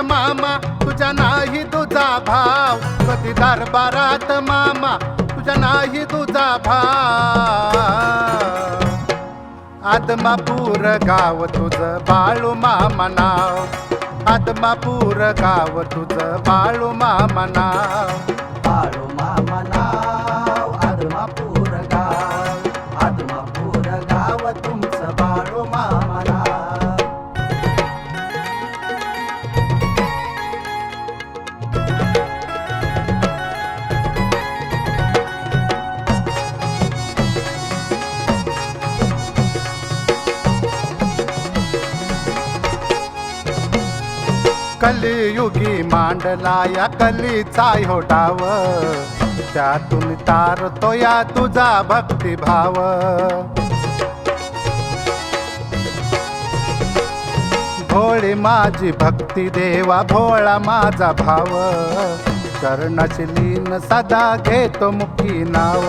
मामा तुझ्या नाही तुझा भाव, कधी दरबारात मामा तुझ्या नाही तुझा भाव. आदमापूर गाव तुझं बाळू मामा नाव, आदमापूर गाव तुझं बाळू मामा नाव. बाळू मामा नाव आदमापूर गाव, आदमापूर गाव तुमचं बाळू मामा नाव. कलियुगी मांडला या कलीचा ह्यो डाव, त्यातून तारतो या तुझा भक्तिभाव. भोळी माझी भक्ती देवा भोळा माझा भाव, चरणाची लीन सदा घेतो मुखी नाव.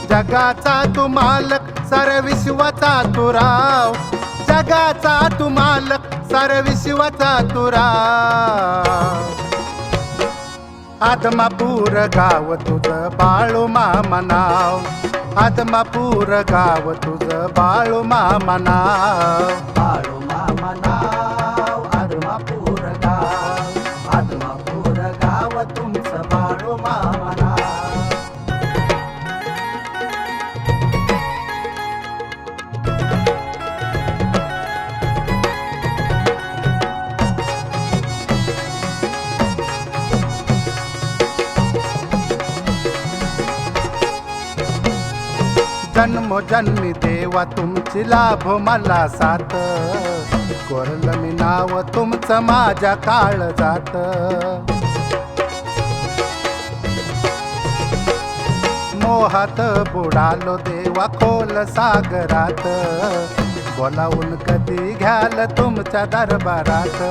जगाचा तू मालक सारे विश्वाचा तू राव, जगाचा तू मालक सारे विश्वाचा तू राव. आदमापूर गाव तुझं बाळू मामा नाव, आदमापूर गाव तुझं बाळू मामा नाव. बाळू मामा नाव आदमापूर गाव, आदमापूर गाव तुमचं बाळू मामा नाव. जन्मोजन्मी देवा तुमची लाभ मला साथ, कोरलं मी नाव तुमचं माझ्या काळजात. मोहात बुडालो देवा खोल सागरात, बोलावून कधी घ्याल तुमच्या दरबारात.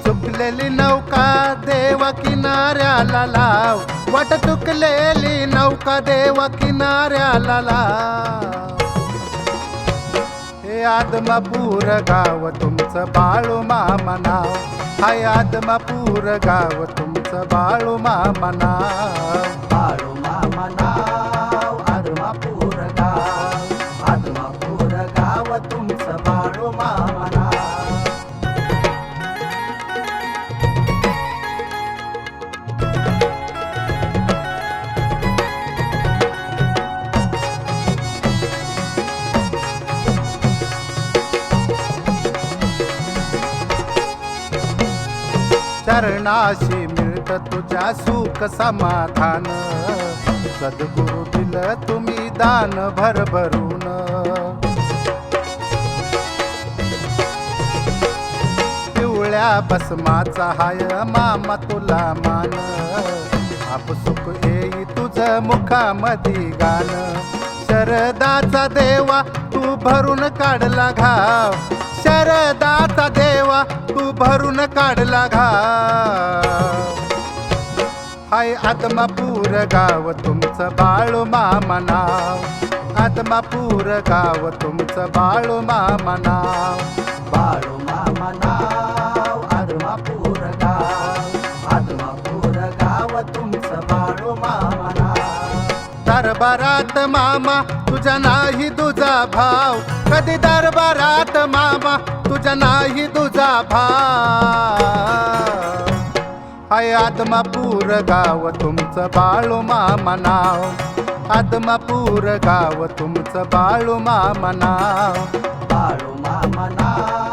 चुकलेली नौका देवा किनाऱ्याला लाव, वाट चुकलेली नौका देवा किनाऱ्याला लाव. हे आदमापूर गाव तुमचं बाळू मामा नाव, हाय आदमापूर गाव तुमचं बाळू मामा नाव. बाळू मामा नाव आदमापूर गाव, आदमापूर गाव तुमचं बाळू मामा नाव. चरणाशी मिळत तुझ्या सुख समाधान, सद्गुरु दिलं तुम्ही दान भरभरून. पिवळ्या भस्माचा हाय मामा तुला मान, आपसुक येई तुझं मुखामधी गाण. शरदाचा देवा तू भरून काढला घाव, शरदाचा देवा तू भरून काढला घाव. हाय आदमापूर गाव तुमचं बाळू मामा नाव, आदमापूर गाव तुमचं बाळू मामा नाव. बाळू मामा नाव आदमापूर गाव, आदमापूर गाव तुमचं बाळू मामा नाव. दरबारात मामा तुझा नाही तुझा भाव, कधी दरबारात मामा तुझा नाही तुझा भाव. हाय आदमापूर गाव तुमचं बाळू मामा नाव, आदमापूर गाव तुमचं बाळू मामा नाव. बाळू मामा नाव